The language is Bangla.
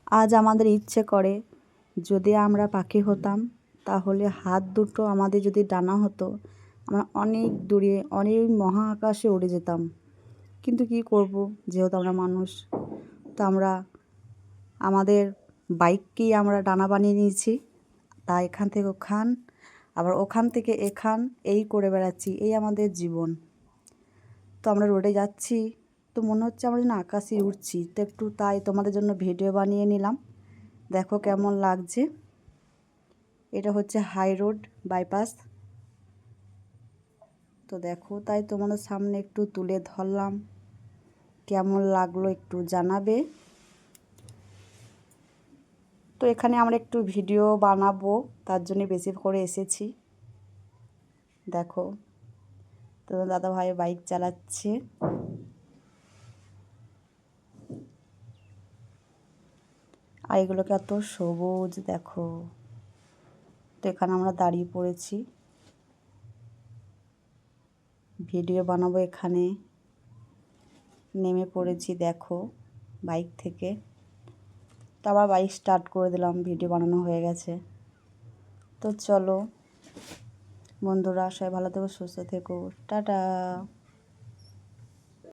আজ আমাদের ইচ্ছে করে যদি আমরা পাখি হতাম তাহলে হাত দুটো আমাদের যদি ডানা হতো আমরা অনেক দূরে অনেক মহাকাশে উড়ে যেতাম। কিন্তু কী করব, যেহেতু আমরা মানুষ, তো আমরা আমাদের বাইককেই আমরা ডানা বানিয়ে নিয়েছি। তা এখান থেকে ওখান, আবার ওখান থেকে এখান, এই করে বেড়াচ্ছি, এই আমাদের জীবন। তো আমরা রোডে যাচ্ছি, তো মনে হচ্ছে আমরা যেন আকাশে উড়ছি। তো একটু তাই তোমাদের জন্য ভিডিও বানিয়ে নিলাম, দেখো কেমন লাগছে। এটা হচ্ছে হাই রোড বাইপাস। তো দেখো, তাই তোমাদের সামনে একটু তুলে ধরলাম, কেমন লাগলো একটু জানাবে। তো এখানে আমরা একটু ভিডিও বানাবো, তার জন্য বেশি করে এসেছি। দেখো তো দাদা ভাই বাইক চালাচ্ছে। আর এগুলোকে এত সবুজ দেখো। তো এখানে আমরা দাঁড়িয়ে পড়েছি, ভিডিও বানাবো। এখানে নেমে পড়েছি দেখো বাইক থেকে। তো আবার বাইক স্টার্ট করে দিলাম, ভিডিও বানানো হয়ে গেছে। তো চলো বন্ধুরা, সবাই ভালো থেকো, সুস্থ থেকো, টাটা।